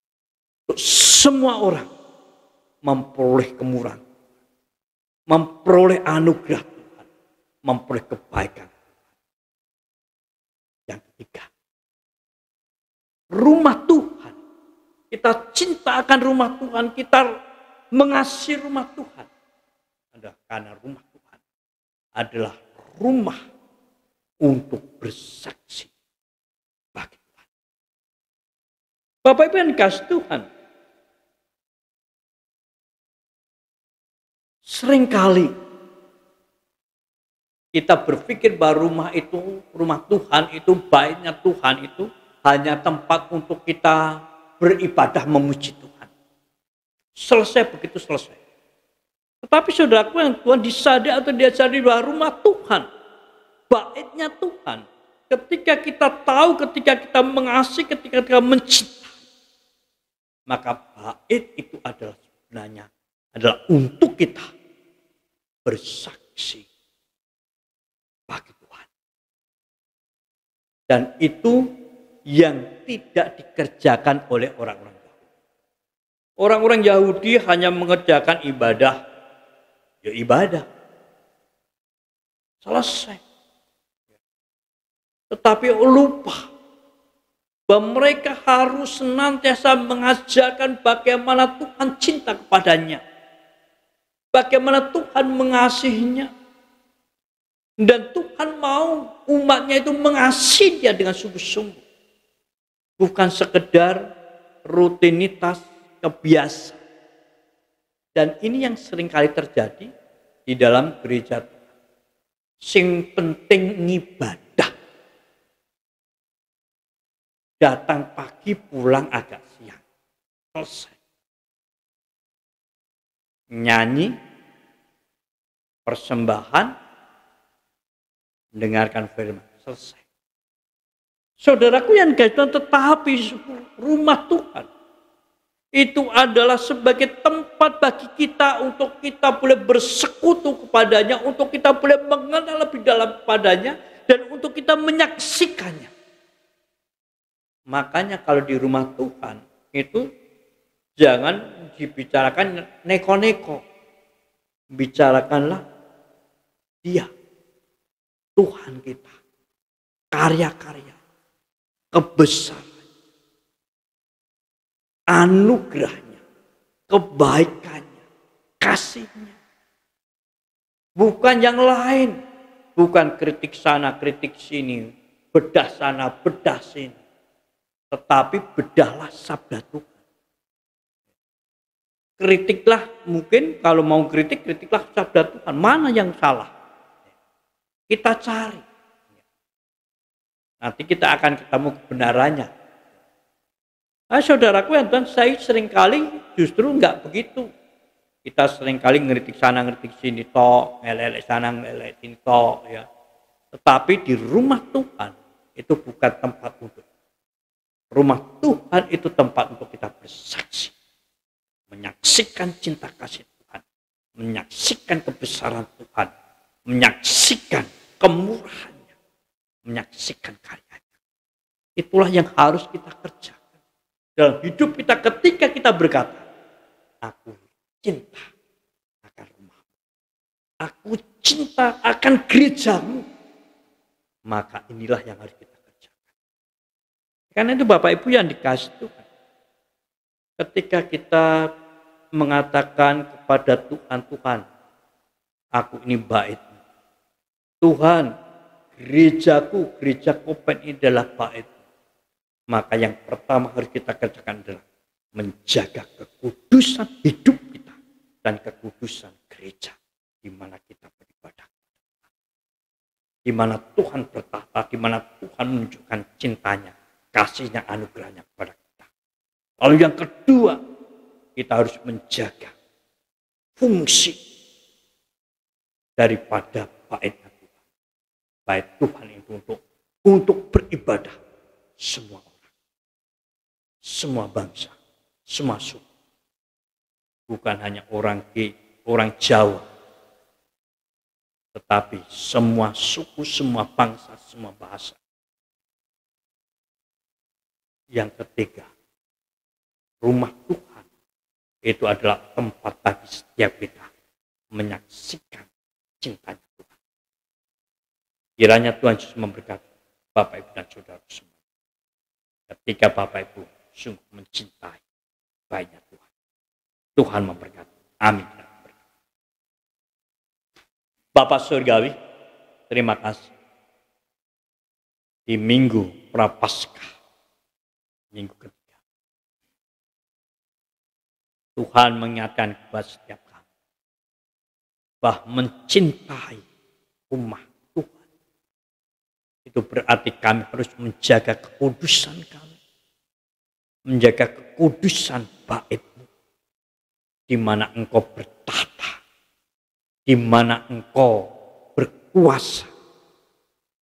Untuk semua orang memperoleh kemurahan, memperoleh anugerah Tuhan, memperoleh kebaikan. Yang ketiga, rumah Tuhan. Kita cinta akan rumah Tuhan, kita mengasihi rumah Tuhan. Karena rumah Tuhan adalah rumah untuk bersaksi bagi Tuhan. Bapak Ibu yang dikasihi Tuhan, seringkali kita berpikir bahwa rumah Tuhan itu, baitnya Tuhan itu hanya tempat untuk kita beribadah memuji Tuhan. Selesai begitu selesai. Tetapi saudaraku yang Tuhan disadari atau diajari bahwa rumah Tuhan, baitnya Tuhan, ketika kita tahu, ketika kita mengasihi, ketika kita mencintai, maka bait itu adalah sebenarnya adalah untuk kita bersaksi bagi Tuhan. Dan itu yang tidak dikerjakan oleh orang-orang Yahudi. Orang-orang Yahudi hanya mengerjakan ibadah, ya ibadah. Selesai. Tetapi lupa bahwa mereka harus senantiasa mengajarkan bagaimana Tuhan cinta kepadanya. Bagaimana Tuhan mengasihinya. Dan Tuhan mau umatnya itu mengasihi dia dengan sungguh-sungguh. Bukan sekedar rutinitas, kebiasaan. Dan ini yang seringkali terjadi di dalam gereja Tuhan. Sing penting ngibadah. Datang pagi, pulang agak siang. Selesai. Nyanyi, persembahan, mendengarkan firman, selesai. Saudaraku yang dikasihi, tetapi rumah Tuhan itu adalah sebagai tempat bagi kita untuk kita boleh bersekutu kepadanya, untuk kita boleh mengenal lebih dalam padanya, dan untuk kita menyaksikannya. Makanya kalau di rumah Tuhan itu jangan dibicarakan neko-neko, bicarakanlah Dia, Tuhan kita, karya-karya, kebesaran, anugerahnya, kebaikannya, kasihnya. Bukan yang lain, bukan kritik sana, kritik sini, bedah sana, bedah sini. Tetapi bedahlah sabda Tuhan. Kritiklah, mungkin kalau mau kritik, kritiklah sabda Tuhan. Mana yang salah? Kita cari. Nanti kita akan ketemu kebenarannya. Nah, saudaraku yang Tuhan, saya seringkali justru enggak begitu. Kita seringkali ngeritik sana, ngeritik sini, ngelelek sana, ngelelek sini, ya. Tetapi di rumah Tuhan itu bukan tempat untuk. Rumah Tuhan itu tempat untuk kita bersaksi. Menyaksikan cinta kasih Tuhan. Menyaksikan kebesaran Tuhan. Menyaksikan kemurahannya. Menyaksikan karyanya. Itulah yang harus kita kerjakan dalam hidup kita ketika kita berkata, aku cinta akan rumahmu. Aku cinta akan gerejamu. Maka inilah yang harus kita kerjakan. Karena itu Bapak Ibu yang dikasih Tuhan. Ketika kita mengatakan kepada Tuhan, Tuhan, aku ini baitmu. Tuhan, gerejaku, gereja Kopen ini adalah baitmu. Maka yang pertama harus kita kerjakan adalah menjaga kekudusan hidup kita dan kekudusan gereja di mana kita beribadah. Di mana Tuhan bertahta, di mana Tuhan menunjukkan cintanya, kasihnya, anugerahnya kepada kita. Lalu yang kedua, kita harus menjaga fungsi daripada baitnya Tuhan. Bait Tuhan itu untuk beribadah semua orang. Semua bangsa, semua suku. Bukan hanya orang Jawa. Tetapi semua suku, semua bangsa, semua bahasa. Yang ketiga, rumah Tuhan itu adalah tempat bagi setiap kita menyaksikan cintanya Tuhan. Kiranya Tuhan Yesus memberkati Bapak Ibu dan Saudara semua. Ketika Bapak Ibu sungguh mencintai baiknya Tuhan. Tuhan memberkati. Amin. Bapak Surgawi, terima kasih. Di Minggu Prapaskah, minggu ketiga, Tuhan mengingatkan kepada setiap kami bahwa mencintai umat Tuhan itu berarti kami harus menjaga kekudusan kami, menjaga kekudusan bait-Mu, di mana Engkau bertahta, di mana Engkau berkuasa,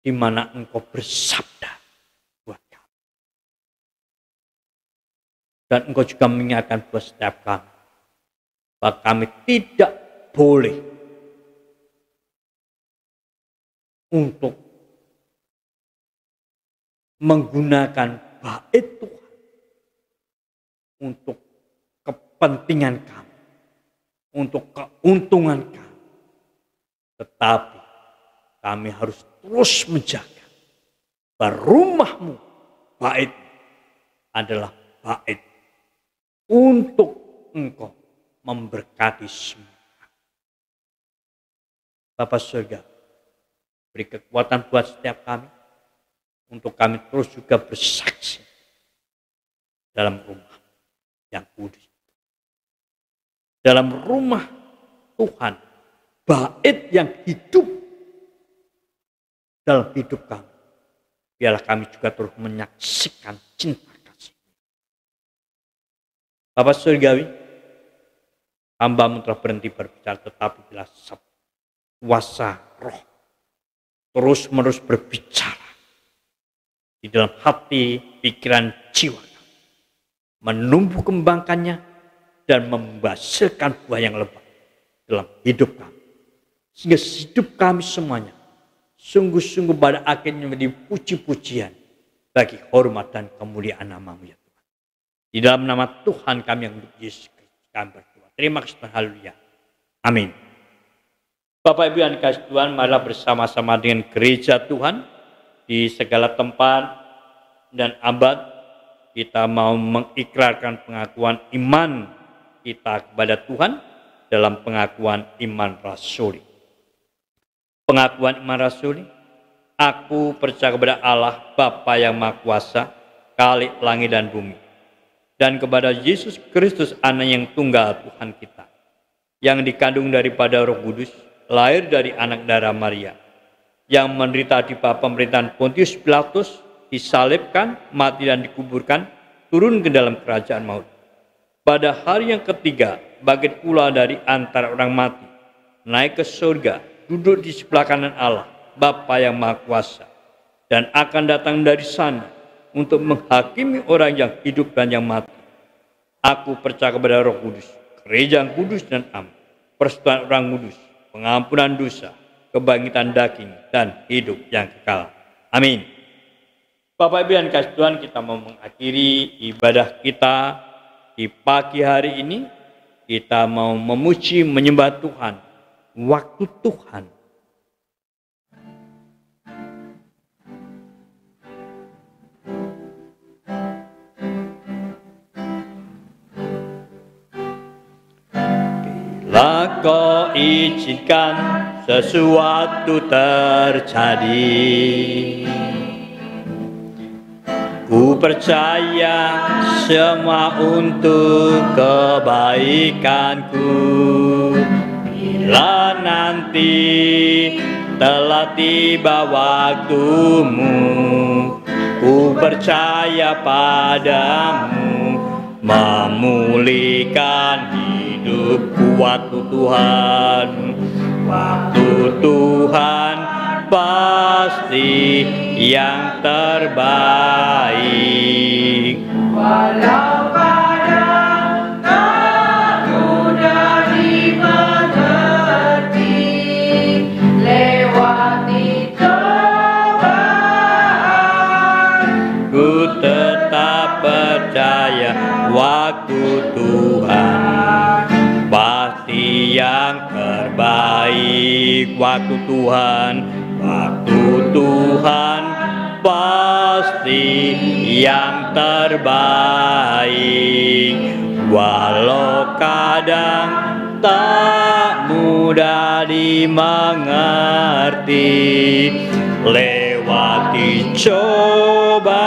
di mana Engkau bersabda buat kami. Dan Engkau juga mengingatkan buat setiap kami bahwa kami tidak boleh untuk menggunakan bait Tuhan untuk kepentingan kami, untuk keuntungan kami. Tetapi kami harus terus menjaga bahwa rumah-Mu, bait-Mu adalah bait untuk Engkau memberkati semua. Bapa surga, beri kekuatan buat setiap kami untuk kami terus juga bersaksi dalam rumah yang kudus. Dalam rumah Tuhan, bait yang hidup dalam hidup kami. Biarlah kami juga terus menyaksikan cinta kasih. Bapak Surgawi, hamba-Mu telah berhenti berbicara, tetapi bila kuasa roh terus-menerus berbicara di dalam hati, pikiran, jiwa kami, menumbuh kembangkannya dan menghasilkan buah yang lebat dalam hidup kami, sehingga hidup kami semuanya sungguh-sungguh pada akhirnya menjadi puji-pujian bagi hormat dan kemuliaan nama-Mu ya Tuhan. Di dalam nama Tuhan kami yang hidup, Yesus Kristus kami berdoa. Terima kasih Tuhan, haleluya. Amin. Bapak Ibu yang dikasihi Tuhan, marilah bersama-sama dengan gereja Tuhan di segala tempat dan abad kita mau mengikrarkan pengakuan iman kita kepada Tuhan dalam pengakuan iman rasuli. Pengakuan iman rasuli, aku percaya kepada Allah Bapa yang Maha Kuasa, Khalik langit dan bumi, dan kepada Yesus Kristus Anak yang tunggal Tuhan kita, yang dikandung daripada Roh Kudus, lahir dari anak darah Maria, yang menderita di bawah pemerintahan Pontius Pilatus, disalibkan, mati dan dikuburkan, turun ke dalam kerajaan maut. Pada hari yang ketiga, bangkit pula dari antara orang mati, naik ke surga, duduk di sebelah kanan Allah, Bapa yang Maha Kuasa, dan akan datang dari sana untuk menghakimi orang yang hidup dan yang mati. Aku percaya kepada Roh Kudus, gereja yang kudus dan am, persekutuan orang kudus, pengampunan dosa, kebangkitan daging, dan hidup yang kekal. Amin. Bapak Ibu yang kasih Tuhan, kita mau mengakhiri ibadah kita di pagi hari ini. Kita mau memuji, menyembah Tuhan. Waktu Tuhan. Bila kau izinkan sesuatu terjadi, ku percaya semua untuk kebaikanku. Bila nanti telah tiba waktumu, ku percaya padamu, memulihkan hidupku waktu Tuhan. Waktu Tuhan pasti yang terbaik. Walau kadang tak mudah dimengerti, lewati cobaan, Ku tetap percaya waktu Tuhan pasti yang terbaik. Waktu Tuhan, waktu Tuhan pasti yang terbaik. Walau kadang tak mudah dimengerti, lewati cobaan,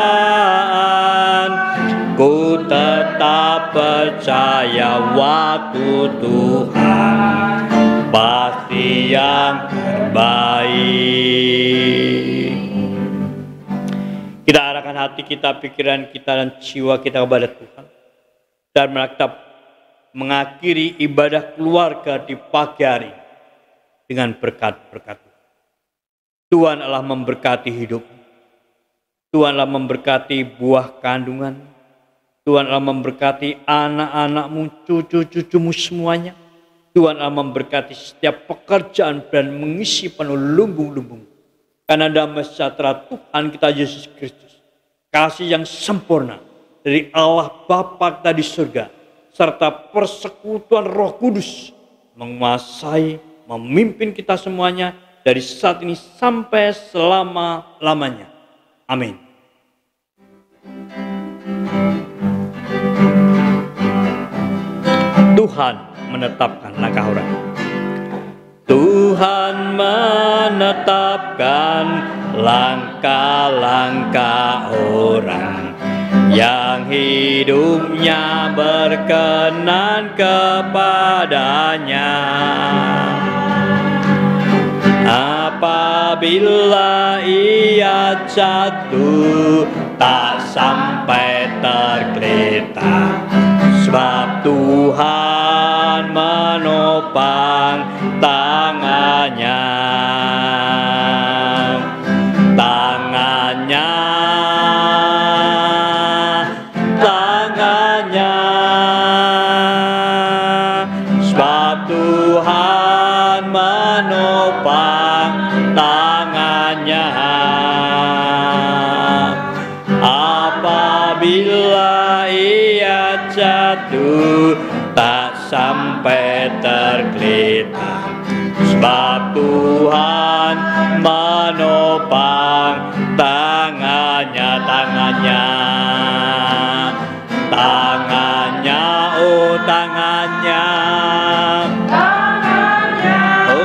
ku tetap percaya waktu Tuhan pasti yang terbaik. Kita arahkan hati kita, pikiran kita, dan jiwa kita kepada Tuhan, dan mengakhiri ibadah keluarga di pagi hari dengan berkat-berkat. Tuhan Allah memberkati hidup, Tuhan Allah memberkati buah kandungan, Tuhan Allah memberkati anak-anakmu, cucu-cucumu semuanya. Tuhan Allah memberkati setiap pekerjaan dan mengisi penuh lumbung-lumbung. Karena damai sejahtera Tuhan kita Yesus Kristus, kasih yang sempurna dari Allah Bapa kita di surga, serta persekutuan Roh Kudus menguasai, memimpin kita semuanya dari saat ini sampai selama-lamanya. Amin. Tuhan menetapkan langkah orang. Tuhan menetapkan langkah-langkah orang yang hidupnya berkenan kepadanya. Apabila ia jatuh, tak sampai tergeletak, sebab Tuhan menopang tangannya. Sebab Tuhan menopang tangannya. Apabila ia jatuh, tak sampai tergeletak, sebab Tuhan menopang tangannya.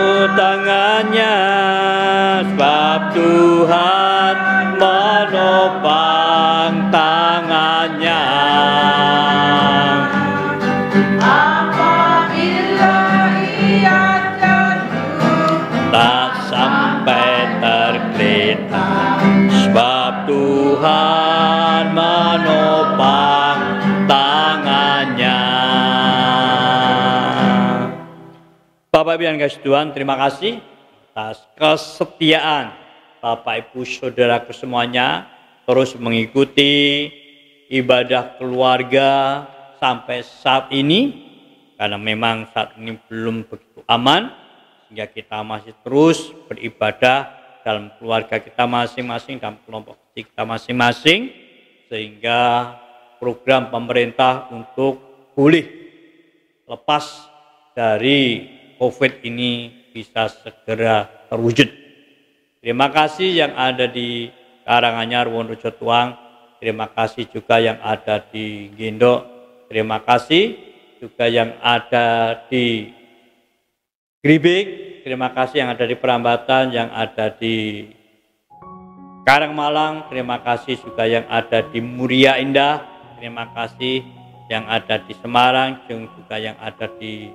Oh tangannya, sebab Tuhan menopang tangannya. apabila ia jatuh, Tak sampai tergeletak, sebab Tuhan yang kasih Tuhan, terima kasih atas kesetiaan Bapak Ibu Saudaraku semuanya terus mengikuti ibadah keluarga sampai saat ini, karena memang saat ini belum begitu aman, sehingga kita masih terus beribadah dalam keluarga kita masing-masing, dalam kelompok kecil kita masing-masing, sehingga program pemerintah untuk pulih lepas dari COVID ini bisa segera terwujud. Terima kasih yang ada di Karanganyar, Wonorejo Tuang. Terima kasih juga yang ada di Gendok. Terima kasih juga yang ada di Gribik. Terima kasih yang ada di Perambatan, yang ada di Karangmalang. Terima kasih juga yang ada di Muria Indah. Terima kasih yang ada di Semarang, dan juga yang ada di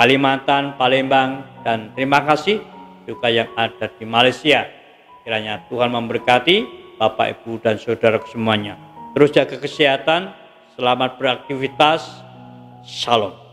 Kalimantan, Palembang, dan terima kasih juga yang ada di Malaysia. Kiranya Tuhan memberkati Bapak, Ibu, dan saudara semuanya. Terus jaga kesehatan, selamat beraktivitas, shalom.